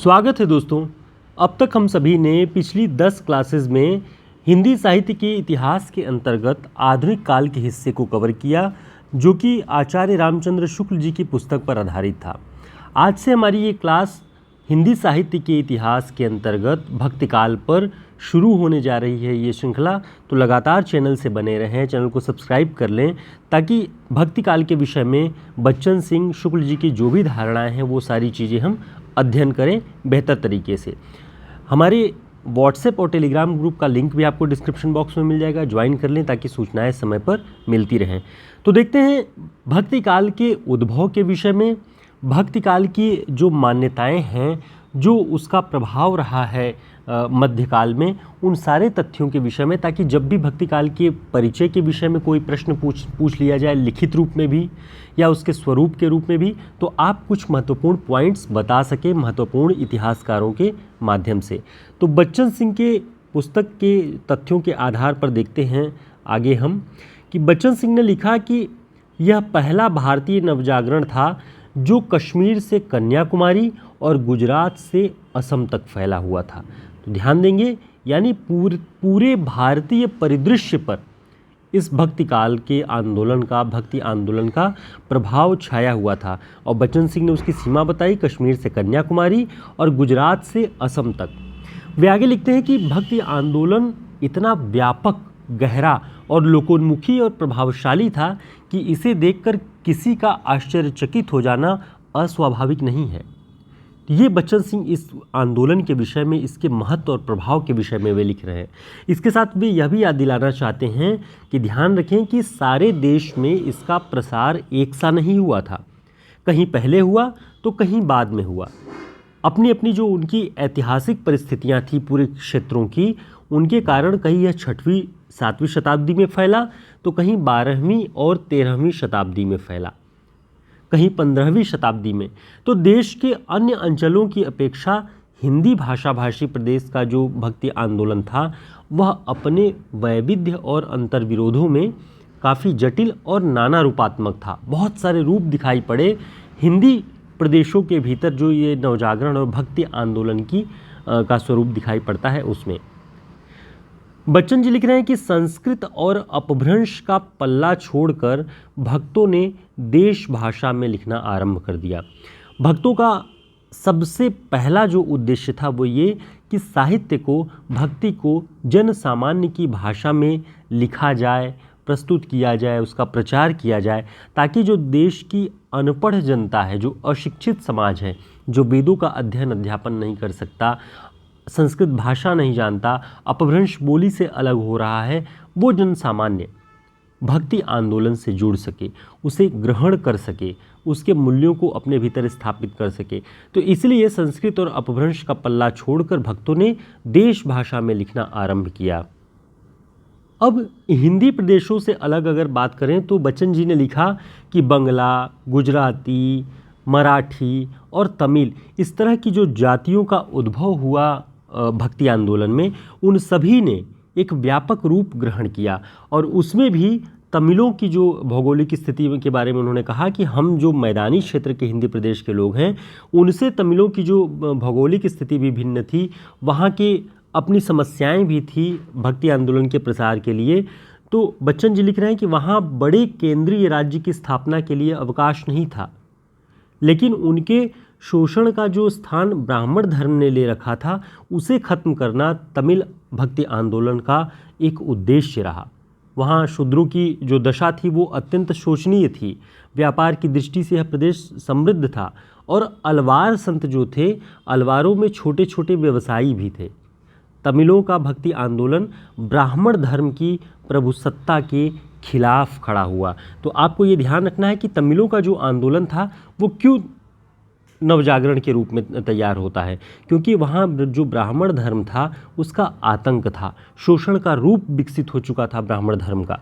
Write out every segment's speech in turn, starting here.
स्वागत है दोस्तों। अब तक हम सभी ने पिछली 10 क्लासेस में हिंदी साहित्य के इतिहास के अंतर्गत आधुनिक काल के हिस्से को कवर किया, जो कि आचार्य रामचंद्र शुक्ल जी की पुस्तक पर आधारित था। आज से हमारी ये क्लास हिंदी साहित्य के इतिहास के अंतर्गत भक्तिकाल पर शुरू होने जा रही है ये श्रृंखला। तो लगातार चैनल से बने रहें, चैनल को सब्सक्राइब कर लें ताकि भक्तिकाल के विषय में बच्चन सिंह शुक्ल जी की जो भी धारणाएं हैं वो सारी चीज़ें हम अध्ययन करें बेहतर तरीके से। हमारे व्हाट्सएप और टेलीग्राम ग्रुप का लिंक भी आपको डिस्क्रिप्शन बॉक्स में मिल जाएगा, ज्वाइन कर लें ताकि सूचनाएं समय पर मिलती रहें। तो देखते हैं भक्तिकाल के उद्भव के विषय में, भक्तिकाल की जो मान्यताएं हैं, जो उसका प्रभाव रहा है मध्यकाल में, उन सारे तथ्यों के विषय में, ताकि जब भी भक्तिकाल के परिचय के विषय में कोई प्रश्न पूछ लिया जाए लिखित रूप में भी या उसके स्वरूप के रूप में भी, तो आप कुछ महत्वपूर्ण पॉइंट्स बता सकें महत्वपूर्ण इतिहासकारों के माध्यम से। तो बच्चन सिंह के पुस्तक के तथ्यों के आधार पर देखते हैं आगे हम कि बच्चन सिंह ने लिखा कि यह पहला भारतीय नवजागरण था जो कश्मीर से कन्याकुमारी और गुजरात से असम तक फैला हुआ था। तो ध्यान देंगे, यानी पूरे भारतीय परिदृश्य पर इस भक्तिकाल के आंदोलन का, भक्ति आंदोलन का प्रभाव छाया हुआ था। और बच्चन सिंह ने उसकी सीमा बताई, कश्मीर से कन्याकुमारी और गुजरात से असम तक। वे आगे लिखते हैं कि भक्ति आंदोलन इतना व्यापक, गहरा और लोकोन्मुखी और प्रभावशाली था कि इसे देखकर किसी का आश्चर्यचकित हो जाना अस्वाभाविक नहीं है। ये बच्चन सिंह इस आंदोलन के विषय में, इसके महत्व और प्रभाव के विषय में वे लिख रहे हैं। इसके साथ वे यह भी याद दिलाना चाहते हैं कि ध्यान रखें कि सारे देश में इसका प्रसार एक सा नहीं हुआ था, कहीं पहले हुआ तो कहीं बाद में हुआ। अपनी अपनी जो उनकी ऐतिहासिक परिस्थितियां थी पूरे क्षेत्रों की, उनके कारण कहीं यह 6वीं 7वीं शताब्दी में फैला तो कहीं 12वीं और 13वीं शताब्दी में फैला, कहीं 15वीं शताब्दी में। तो देश के अन्य अंचलों की अपेक्षा हिंदी भाषाभाषी प्रदेश का जो भक्ति आंदोलन था वह अपने वैविध्य और अंतर्विरोधों में काफ़ी जटिल और नाना रूपात्मक था। बहुत सारे रूप दिखाई पड़े हिंदी प्रदेशों के भीतर, जो ये नवजागरण और भक्ति आंदोलन की का स्वरूप दिखाई पड़ता है उसमें। बच्चन जी लिख रहे हैं कि संस्कृत और अपभ्रंश का पल्ला छोड़कर भक्तों ने देश भाषा में लिखना आरंभ कर दिया। भक्तों का सबसे पहला जो उद्देश्य था वो ये कि साहित्य को, भक्ति को जन सामान्य की भाषा में लिखा जाए, प्रस्तुत किया जाए, उसका प्रचार किया जाए, ताकि जो देश की अनपढ़ जनता है, जो अशिक्षित समाज है, जो वेदों का अध्ययन अध्यापन नहीं कर सकता, संस्कृत भाषा नहीं जानता, अपभ्रंश बोली से अलग हो रहा है, वो जन सामान्य भक्ति आंदोलन से जुड़ सके, उसे ग्रहण कर सके, उसके मूल्यों को अपने भीतर स्थापित कर सके। तो इसलिए संस्कृत और अपभ्रंश का पल्ला छोड़कर भक्तों ने देश भाषा में लिखना आरंभ किया। अब हिंदी प्रदेशों से अलग अगर बात करें तो बच्चन जी ने लिखा कि बंगला, गुजराती, मराठी और तमिल, इस तरह की जो जातियों का उद्भव हुआ भक्ति आंदोलन में, उन सभी ने एक व्यापक रूप ग्रहण किया। और उसमें भी तमिलों की जो भौगोलिक स्थिति के बारे में उन्होंने कहा कि हम जो मैदानी क्षेत्र के हिंदी प्रदेश के लोग हैं, उनसे तमिलों की जो भौगोलिक स्थिति भी भिन्न थी, वहाँ की अपनी समस्याएं भी थी भक्ति आंदोलन के प्रसार के लिए। तो बच्चन जी लिख रहे हैं कि वहाँ बड़े केंद्रीय राज्य की स्थापना के लिए अवकाश नहीं था, लेकिन उनके शोषण का जो स्थान ब्राह्मण धर्म ने ले रखा था, उसे खत्म करना तमिल भक्ति आंदोलन का एक उद्देश्य रहा। वहाँ शूद्रों की जो दशा थी वो अत्यंत शोचनीय थी। व्यापार की दृष्टि से यह प्रदेश समृद्ध था और अलवार संत जो थे, अलवारों में छोटे छोटे व्यवसायी भी थे। तमिलों का भक्ति आंदोलन ब्राह्मण धर्म की प्रभुसत्ता के खिलाफ खड़ा हुआ। तो आपको ये ध्यान रखना है कि तमिलों का जो आंदोलन था वो क्यों नवजागरण के रूप में तैयार होता है, क्योंकि वहाँ जो ब्राह्मण धर्म था उसका आतंक था, शोषण का रूप विकसित हो चुका था ब्राह्मण धर्म का।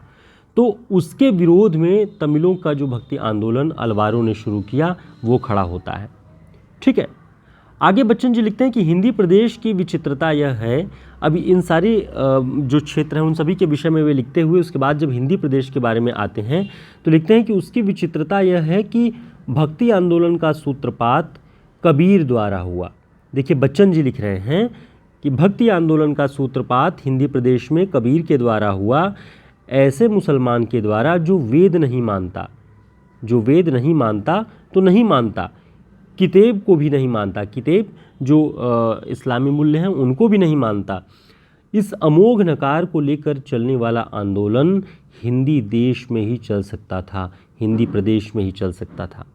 तो उसके विरोध में तमिलों का जो भक्ति आंदोलन अलवारों ने शुरू किया वो खड़ा होता है। ठीक है, आगे बच्चन जी लिखते हैं कि हिंदी प्रदेश की विचित्रता यह है, अभी इन सारे जो क्षेत्र हैं उन सभी के विषय में वे लिखते हुए उसके बाद जब हिंदी प्रदेश के बारे में आते हैं तो लिखते हैं कि उसकी विचित्रता यह है कि भक्ति आंदोलन का सूत्रपात कबीर द्वारा हुआ। देखिए बच्चन जी लिख रहे हैं कि भक्ति आंदोलन का सूत्रपात हिंदी प्रदेश में कबीर के द्वारा हुआ, ऐसे मुसलमान के द्वारा जो वेद नहीं मानता, जो वेद नहीं मानता तो नहीं मानता, किताब को भी नहीं मानता, किताब जो इस्लामी मूल्य हैं उनको भी नहीं मानता। इस अमोघ नकार को लेकर चलने वाला आंदोलन हिंदी देश में ही चल सकता था, हिंदी प्रदेश में ही चल सकता था।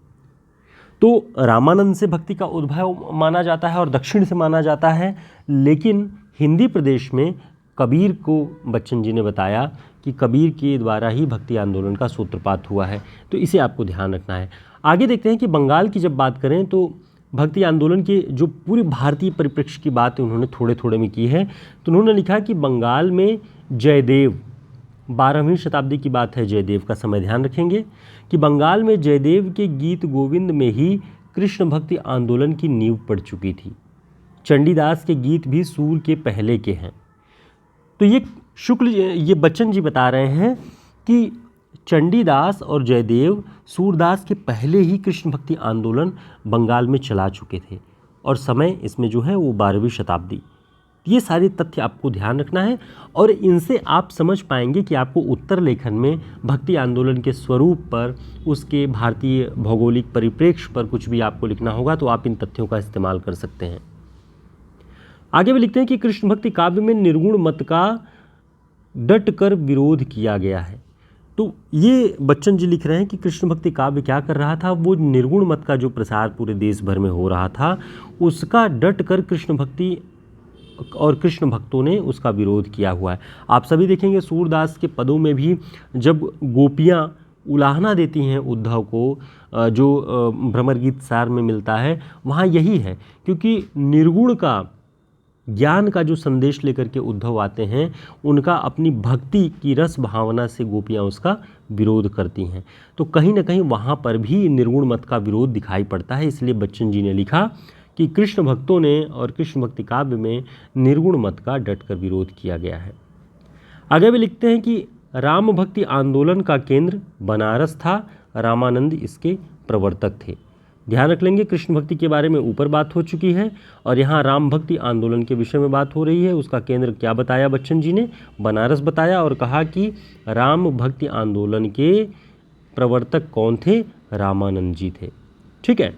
तो रामानंद से भक्ति का उद्भव माना जाता है और दक्षिण से माना जाता है, लेकिन हिंदी प्रदेश में कबीर को बच्चन जी ने बताया कि कबीर के द्वारा ही भक्ति आंदोलन का सूत्रपात हुआ है। तो इसे आपको ध्यान रखना है। आगे देखते हैं कि बंगाल की जब बात करें तो भक्ति आंदोलन के जो पूरे भारतीय परिप्रेक्ष्य की बात उन्होंने थोड़े थोड़े में की है। तो उन्होंने लिखा कि बंगाल में जयदेव, 12वीं शताब्दी की बात है, जयदेव का समय ध्यान रखेंगे कि बंगाल में जयदेव के गीत गोविंद में ही कृष्ण भक्ति आंदोलन की नींव पड़ चुकी थी। चंडीदास के गीत भी सूर के पहले के हैं। तो ये बच्चन जी बता रहे हैं कि चंडीदास और जयदेव सूरदास के पहले ही कृष्ण भक्ति आंदोलन बंगाल में चला चुके थे और समय इसमें जो है वो 12वीं शताब्दी। ये सारे तथ्य आपको ध्यान रखना है और इनसे आप समझ पाएंगे कि आपको उत्तर लेखन में भक्ति आंदोलन के स्वरूप पर, उसके भारतीय भौगोलिक परिप्रेक्ष्य पर कुछ भी आपको लिखना होगा तो आप इन तथ्यों का इस्तेमाल कर सकते हैं। आगे भी लिखते हैं कि कृष्ण भक्ति काव्य में निर्गुण मत का डट कर विरोध किया गया है। तो ये बच्चन जी लिख रहे हैं कि कृष्ण भक्ति काव्य क्या कर रहा था, वो निर्गुण मत का जो प्रसार पूरे देश भर में हो रहा था उसका डट कर कृष्ण भक्ति और कृष्ण भक्तों ने उसका विरोध किया हुआ है। आप सभी देखेंगे सूरदास के पदों में भी जब गोपियाँ उलाहना देती हैं उद्धव को, जो भ्रमर गीत सार में मिलता है, वहाँ यही है, क्योंकि निर्गुण का, ज्ञान का जो संदेश लेकर के उद्धव आते हैं, उनका अपनी भक्ति की रस भावना से गोपियाँ उसका विरोध करती हैं। तो कहीं ना कहीं वहाँ पर भी निर्गुण मत का विरोध दिखाई पड़ता है। इसलिए बच्चन जी ने लिखा कि कृष्ण भक्तों ने और कृष्ण भक्ति काव्य में निर्गुण मत का डटकर विरोध किया गया है। आगे भी लिखते हैं कि राम भक्ति आंदोलन का केंद्र बनारस था, रामानंद इसके प्रवर्तक थे। ध्यान रख लेंगे, कृष्ण भक्ति के बारे में ऊपर बात हो चुकी है और यहाँ राम भक्ति आंदोलन के विषय में बात हो रही है। उसका केंद्र क्या बताया बच्चन जी ने? बनारस बताया और कहा कि राम भक्ति आंदोलन के प्रवर्तक कौन थे? रामानंद जी थे। ठीक है।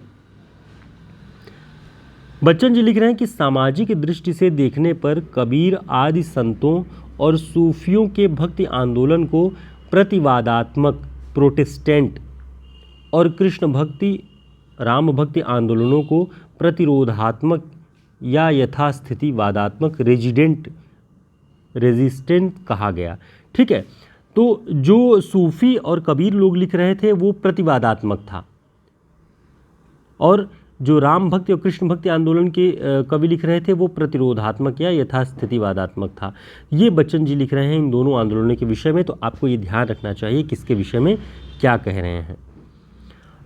बच्चन जी लिख रहे हैं कि सामाजिक दृष्टि से देखने पर कबीर आदि संतों और सूफियों के भक्ति आंदोलन को प्रतिवादात्मक, प्रोटेस्टेंट और कृष्ण भक्ति, राम भक्ति आंदोलनों को प्रतिरोधात्मक या यथास्थिति वादात्मक, रेजिस्टेंट कहा गया। ठीक है। तो जो सूफी और कबीर लोग लिख रहे थे वो प्रतिवादात्मक था और जो राम भक्ति और कृष्ण भक्ति आंदोलन के कवि लिख रहे थे वो प्रतिरोधात्मक या यथास्थितिवादात्मक था। ये बच्चन जी लिख रहे हैं इन दोनों आंदोलनों के विषय में। तो आपको ये ध्यान रखना चाहिए किसके विषय में क्या कह रहे हैं।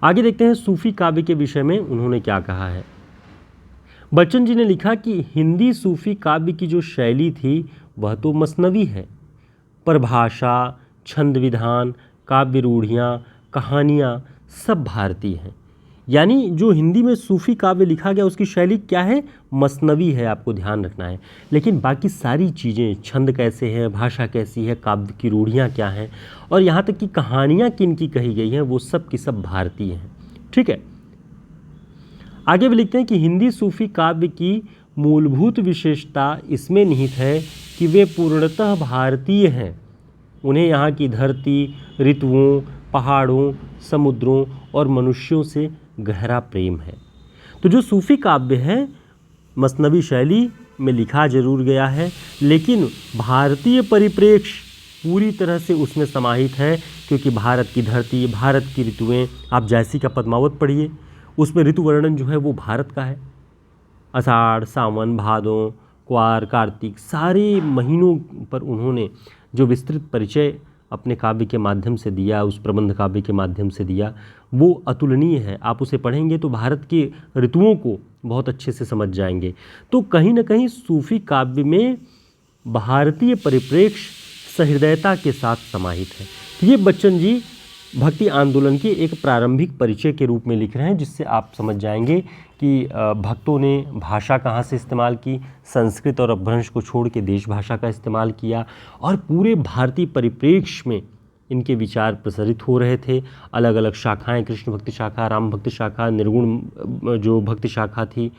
आगे देखते हैं सूफी काव्य के विषय में उन्होंने क्या कहा है। बच्चन जी ने लिखा कि हिंदी सूफी काव्य की जो शैली थी वह तो मसनवी है, पर भाषा, छंद विधान, काव्य रूढ़ियाँ, कहानियाँ सब भारतीय हैं। यानी जो हिंदी में सूफी काव्य लिखा गया उसकी शैली क्या है? मसनवी है, आपको ध्यान रखना है। लेकिन बाकी सारी चीज़ें, छंद कैसे हैं, भाषा कैसी है, काव्य की रूढ़ियाँ क्या हैं और यहाँ तक कि कहानियाँ किन की कही गई हैं, वो सब की सब भारतीय हैं। ठीक है। आगे भी लिखते हैं कि हिंदी सूफी काव्य की मूलभूत विशेषता इसमें निहित है कि वे पूर्णतः भारतीय हैं। उन्हें यहाँ की धरती, ऋतुओं, पहाड़ों, समुद्रों और मनुष्यों से गहरा प्रेम है। तो जो सूफी काव्य है मसनवी शैली में लिखा जरूर गया है, लेकिन भारतीय परिप्रेक्ष्य पूरी तरह से उसमें समाहित है, क्योंकि भारत की धरती, भारत की ऋतुएं, आप जैसी का पद्मावत पढ़िए, उसमें ऋतु वर्णन जो है वो भारत का है। आषाढ़, सावन, भादों, क्वार, कार्तिक, सारे महीनों पर उन्होंने जो विस्तृत परिचय अपने काव्य के माध्यम से दिया, उस प्रबंध काव्य के माध्यम से दिया, वो अतुलनीय है। आप उसे पढ़ेंगे तो भारत के ऋतुओं को बहुत अच्छे से समझ जाएंगे। तो कहीं ना कहीं सूफी काव्य में भारतीय परिप्रेक्ष्य सहृदयता के साथ समाहित है। तो ये बच्चन जी भक्ति आंदोलन के एक प्रारंभिक परिचय के रूप में लिख रहे हैं, जिससे आप समझ जाएंगे कि भक्तों ने भाषा कहाँ से इस्तेमाल की, संस्कृत और अपभ्रंश को छोड़ के देश भाषा का इस्तेमाल किया और पूरे भारतीय परिप्रेक्ष्य में इनके विचार प्रसारित हो रहे थे। अलग अलग शाखाएं, कृष्ण भक्ति शाखा, राम भक्ति शाखा, निर्गुण जो भक्ति शाखा थी,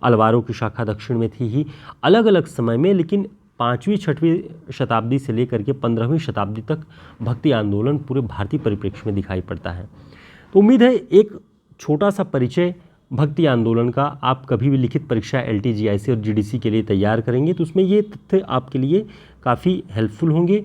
अलवारों की शाखा दक्षिण में थी ही, अलग अलग समय में, लेकिन 5वीं 6वीं शताब्दी से लेकर के 15वीं शताब्दी तक भक्ति आंदोलन पूरे भारतीय परिप्रेक्ष्य में दिखाई पड़ता है। तो उम्मीद है एक छोटा सा परिचय भक्ति आंदोलन का आप कभी भी लिखित परीक्षा LT, GIC और GDC के लिए तैयार करेंगे तो उसमें ये तथ्य आपके लिए काफ़ी हेल्पफुल होंगे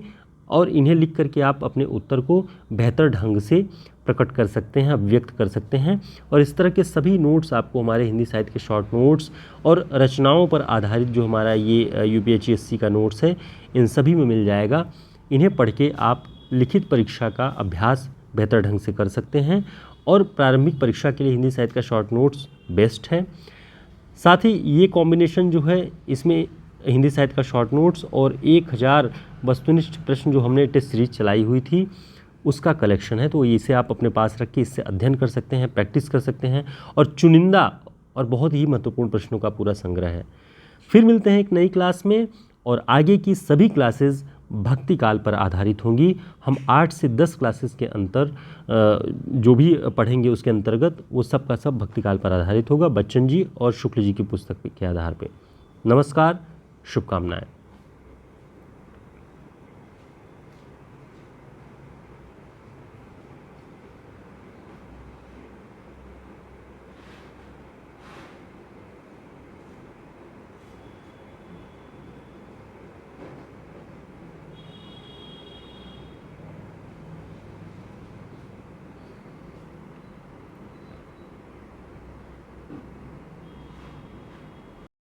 और इन्हें लिख करके आप अपने उत्तर को बेहतर ढंग से प्रकट कर सकते हैं, व्यक्त कर सकते हैं। और इस तरह के सभी नोट्स आपको हमारे हिंदी साहित्य के शॉर्ट नोट्स और रचनाओं पर आधारित जो हमारा ये UPSC का नोट्स है, इन सभी में मिल जाएगा। इन्हें पढ़ के आप लिखित परीक्षा का अभ्यास बेहतर ढंग से कर सकते हैं और प्रारंभिक परीक्षा के लिए हिंदी साहित्य का शॉर्ट नोट्स बेस्ट है। साथ ही ये कॉम्बिनेशन जो है, इसमें हिंदी साहित्य का शॉर्ट नोट्स और 1000 वस्तुनिष्ठ प्रश्न जो हमने टेस्ट सीरीज चलाई हुई थी उसका कलेक्शन है, तो इसे आप अपने पास रख के इससे अध्ययन कर सकते हैं, प्रैक्टिस कर सकते हैं और चुनिंदा और बहुत ही महत्वपूर्ण प्रश्नों का पूरा संग्रह है। फिर मिलते हैं एक नई क्लास में और आगे की सभी क्लासेस भक्ति काल पर आधारित होंगी। हम 8 से 10 क्लासेस के अंतर जो भी पढ़ेंगे उसके अंतर्गत वो सब का सब भक्ति काल पर आधारित होगा, बच्चन जी और शुक्ल जी की पुस्तक के आधार पर। नमस्कार, शुभकामनाएं।